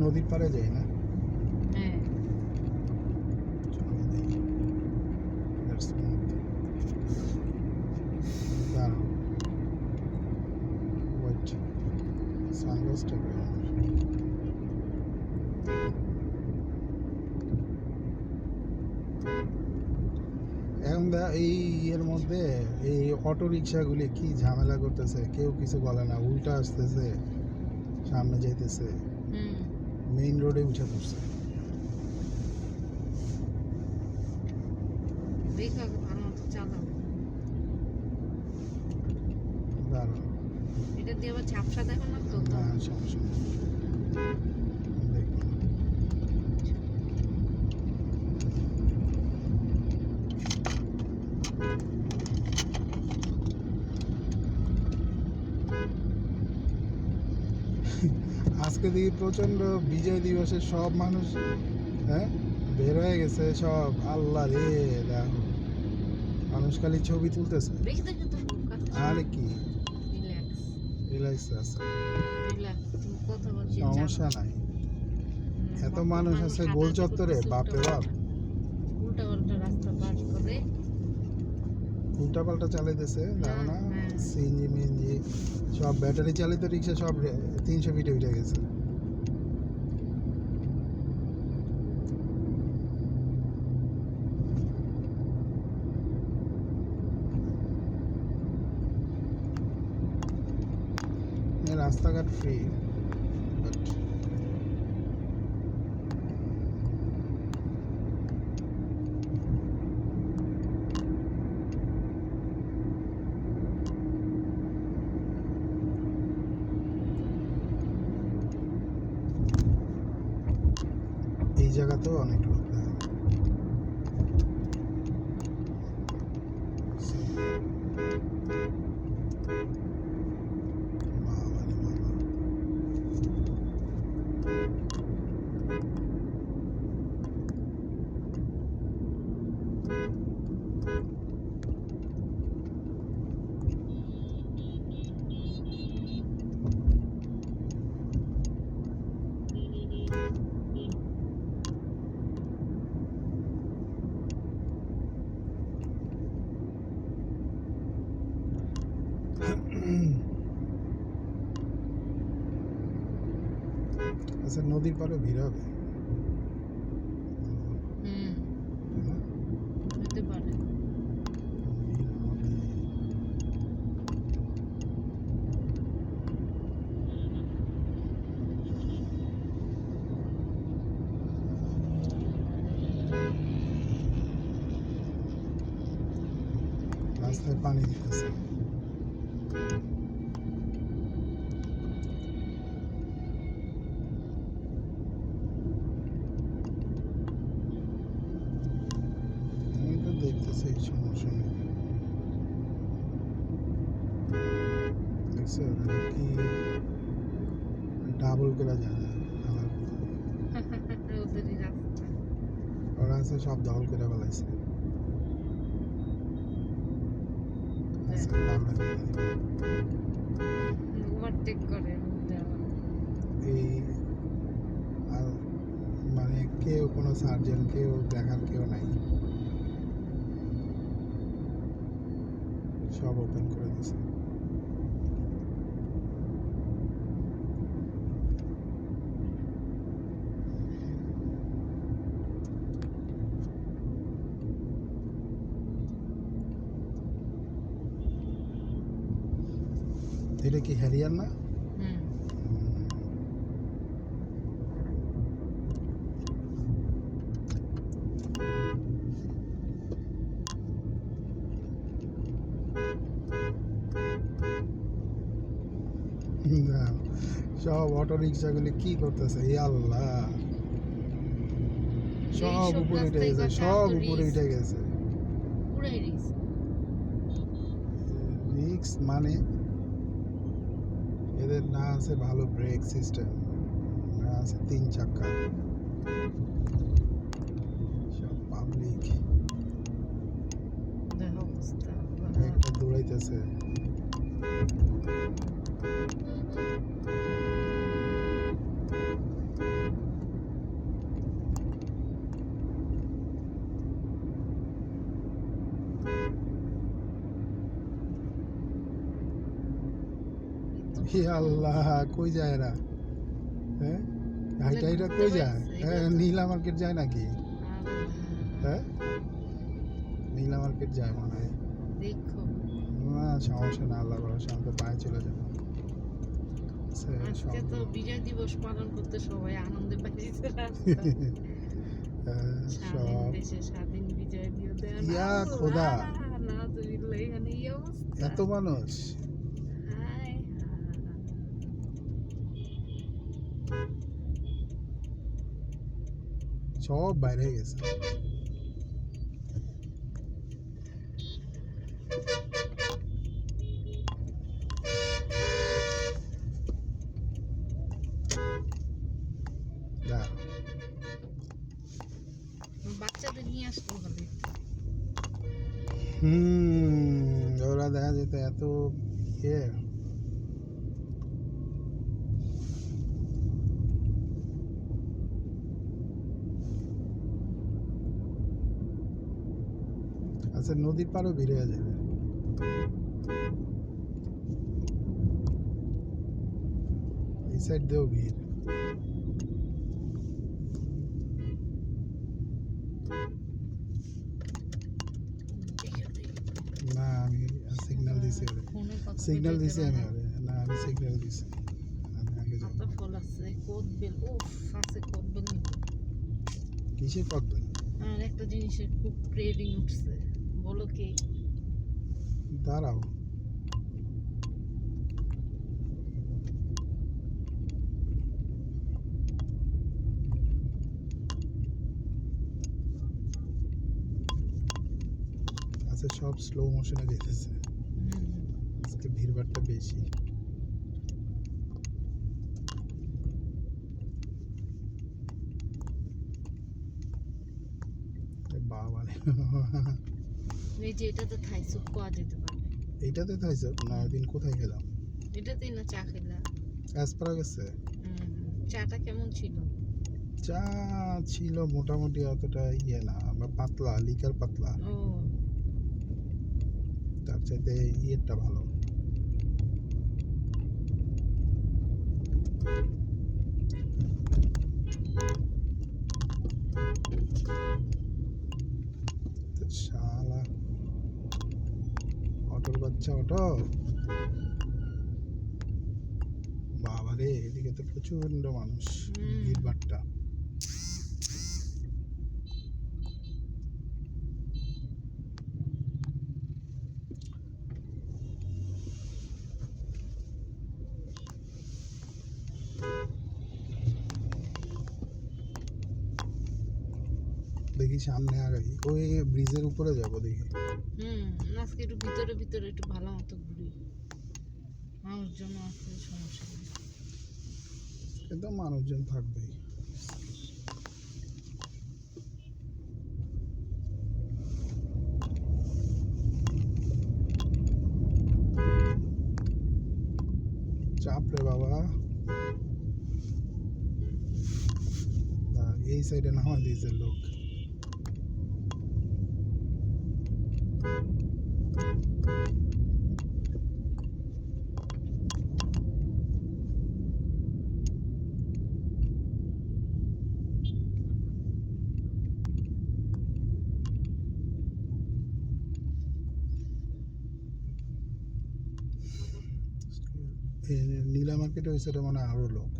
নদীর পাড়ে যাই না সানগ্লাসটা এখন এই এর মধ্যে এই অটো রিক্সাগুলি কি ঝামেলা করতেছে, কেউ কিছু বলে না, উল্টা আসতেছে, সামনে যাইতেছে, মেইন রোডে উঠে পড়ছে। এটা দিয়ে আবার ঝাপসা দেখো না তো? না, সমস্যা নেই। আজকে দেখি প্রচন্ড বিজয় দিবসে সব মানুষ বের হয়ে গেছে সব। আল্লাহ রে, দেখো মানুষ খালি ছবি তুলতেছে। আরে কি রিল্যাক্স আছে, সমস্যা নাই। এত মানুষ আছে গোল চত্বরে, বাপরে বাপ। উল্টা পাল্টা চালাইতেছে, দেখো না? সিএনজি মিএনজি সব ব্যাটারি চালিত রিক্সা সব 300 ফিটে উঠে গেছে। রাস্তাঘাট ফ্রি, এই জায়গাতেও অনেক লোক। আচ্ছা, নদীর পাড়ে ভিড় হবে? রাস্তায় পানি দিতেছে। দেখতেছি, সমস্যা নেই। দেখছো কি ডাবল করে যায়, ওরা আছে সব দখল করে ফেলাইছে। এই মানে কেউ কোনো সার্জন, কেউ দেখার কেউ নাই, সব ওপেন করে দিছে। এটা কি হ্যারিয়ার না? সব অটো রিক্সাগুলি কি করতেছে, আল্লাহ, সব উপরে উঠে গেছে, সব উপরে উঠে গেছে। রিক্স মানে এদের না আছে ভালো ব্রেক সিস্টেম, না আছে 3 চাকা। সব পাবলিক হইতেছে। হে আল্লাহ, কই যায় এরা? হ্যাঁ, হাইটা হাইটা কই যায়? হ্যাঁ, নীলা মার্কেট যায় নাকি? হ্যাঁ, নীলা মার্কেট যায় মনে হয়। দেখো না সমস্যা না, আল্লাহ ভরসা, আমি তো পায়ে চলে যাবো। আজকে তো বিজয় দিবস পালন করতে সবাই আনন্দে বাড়িতে স্বাধীন সব দেশে স্বাধীন বিজয় দিবস ইয়া খোদা, না তুমি এখানে এই অবস্থা এত মানুষ। হায় সব বাইরে হয়ে গেছে। বাচ্চাদের নিয়ে আসতে হবে। ওরা দেখা যেত এত ইয়ে। আচ্ছা, নদীর পাড়ও ভিড় হয়ে যাবে। এই সাইড দিয়েও ভিড়। না আমি সিগন্যাল দিছি, সিগন্যাল দিছি আমি ওরে। না আমি সিগন্যাল দিছি, আমি আগে যাব। কত ফল আছে, কোদবেল, উফ আছে কোদবেল নিব। কিসের করবেন? আর একটা জিনিসের খুব ক্রেভিং উঠছে, বলো কি? দাঁড়াও, আচ্ছা সব স্লো মোশনে যেতেছে, আজকে ভিড়ভাড়টা বেশি। বাবা এই যে এটাতে থাই স্যুপ পাওয়া যেতে পারে। এইটাতে খাইছো না? ওই দিন কোথায় খেলাম? এটাতেই না চা খেলা? অ্যাসপারাগাসে। চাটা কেমন ছিল? চা ছিল মোটামুটি, অতটা ইয়ে না, বা পাতলা, লিকার পাতলা। ও তার চাইতে ইয়েরটা ভালো। শালা অটোর বাচ্চা অটো, বাবারে এদিকে তো প্রচন্ড মানুষ, ভিড়ভাট্টা। দেখি সামনে আগাই, ওই ব্রিজের উপরে যাব দেখি। আজকে একটু ভিতরে ভিতরে একটু ভালো মতো ঘুরি, মানুষজন আছে, সমস্যা নেই। কিন্তু মানুষজন থাকবেই। চাপ রে বাবা, এই সাইডে নামা দিয়েছে লোক। নীলা মার্কেটে হয়েছে মানে আরো লোক।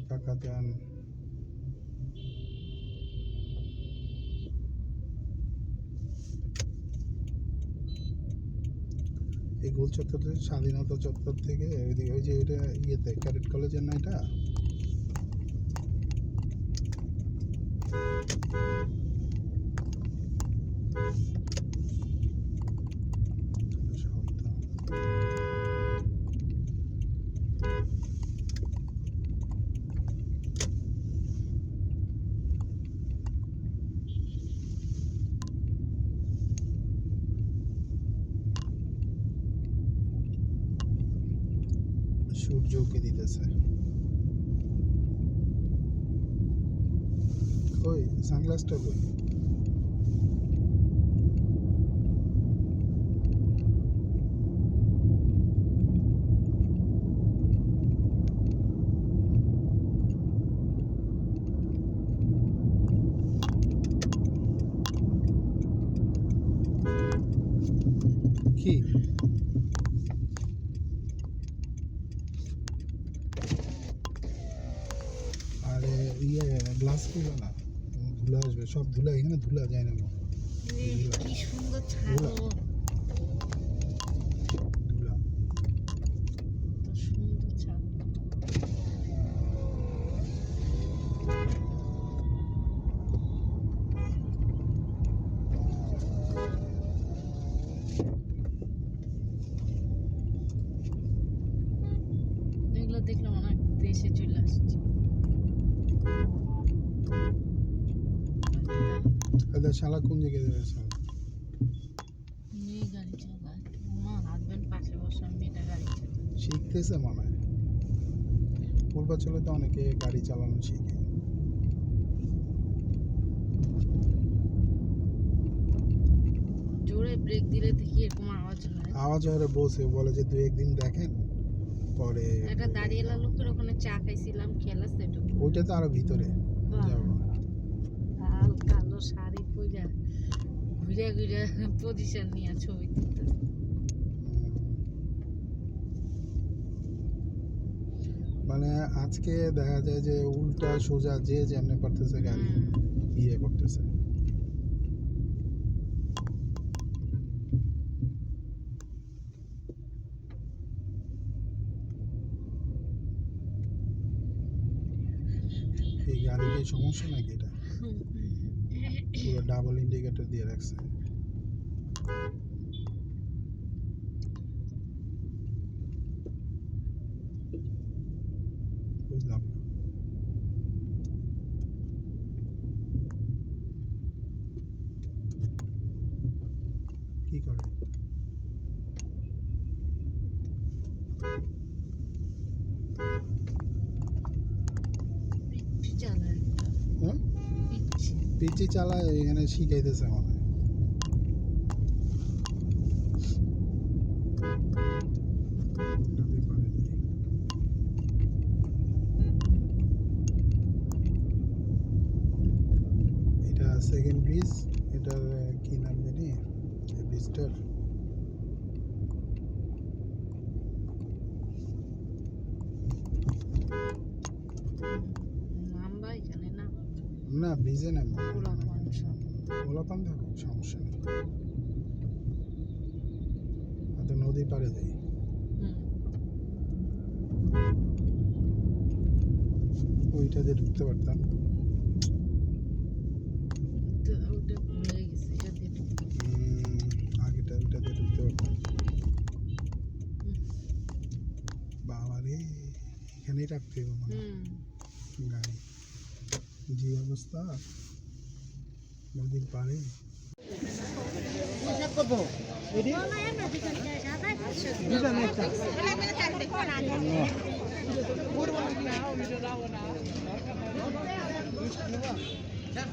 কাকা যান, এই গোল চত্বর থেকে, স্বাধীনতা চত্বর থেকে ওইদিকে, ওই যে এটা ইয়েতে ক্যাডেট কলেজের না এটা, সূর্য উঁকি দিতেছে। কই সানগ্লাসটা কই? কি আরে ইয়ে গ্লাস খুলো না, ধুলা আসবে, সব ধুলা এখানে, ধুলা যায় না। কি সুন্দর ছাগল, ধুলা কত সুন্দর ছাগল। এগুলো দেখলাম অনেক দেশে চলে আসছে। আরে শালা কোন জায়গায় যাচ্ছে? মেয়ে গাড়ি চালায়, আমার হাজবেন্ড পাশে বসে, মেয়েটা গাড়ি চালায়। শিখতেছে মনে হয়। পূর্বাঞ্চলে তো অনেকে গাড়ি চালানো শিখে। জোরে ব্রেক দিলে দেখি এরকম আওয়াজ হয়। আওয়াজ হয়ে বলছে, বলে যে 2-1 দিন দেখেন পরে। একটা দাঁড়িয়েলা লোকের ওখানে চা খাইছিলাম, খেলা সেট। ওইটা তো আরো ভিতরে যাবো। লাল কালো শাড়ি পরে ঘুরে ঘুরে পজিশন নিয়ে ছবি তুলতেছে। মানে আজকে দেখা যায় যে উল্টা সোজা যে যেমনে পারতেছে গাড়ি ইয়ে করতেছে। এই গাড়ির সমস্যা নাকি? এটা পুরো ডাবল ইন্ডিকেটর দিয়ে রাখছে। বুঝলাম না। কি করে? পিচ্ছি চালায়, হ্যাঁ পিচ্ছি। পিচি চালায়, এখানে শিখাইতেছে মনে হয়। নদীর পাড়ে যাই। এটা সেকেন্ড ব্রিজ। এটার কি নাম জানি এই ব্রিজটার? নামবা এখানে না, না ব্রিজে নাম পোলাপান সব। ওলাপান থাকুক, সমস্যা নেই। তো নদীর পাড়ে যাই। ওইটা দিয়ে ঢুকতে পারতাম। তো ওটা ভুলে গেছি, এটা দিয়ে ঢুকতে। আগেটা ওইটা দিয়ে ঢুকতে পারতাম। বাবা রে, এখানেই রাখতে হবে মনে হয় গাড়ি। যে অবস্থা নদীর পাড়ে।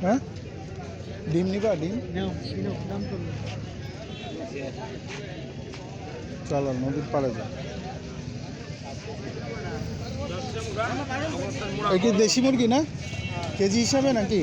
হ্যাঁ ডিম নিবা? ডিম চলো নদীর পাড়ে যাও। এই কি দেশি মুরগি না, কেজি হিসাবে নাকি?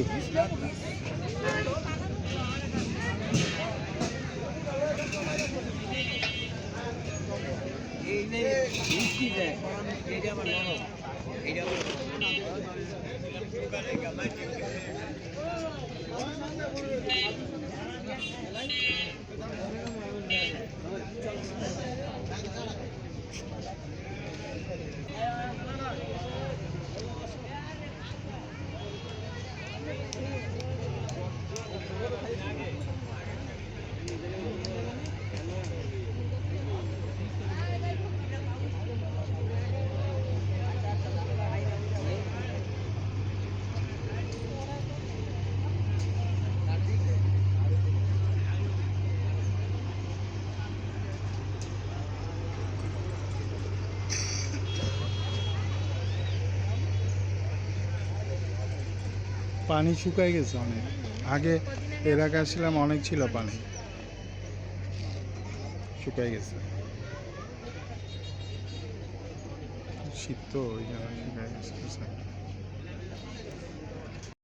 পানি শুকায় গেছে অনেক। আগে এর আগে আসছিলাম অনেক ছিল পানি, শুকায় গেছে। শীত তো ওই জন্য শুকায় গেছে।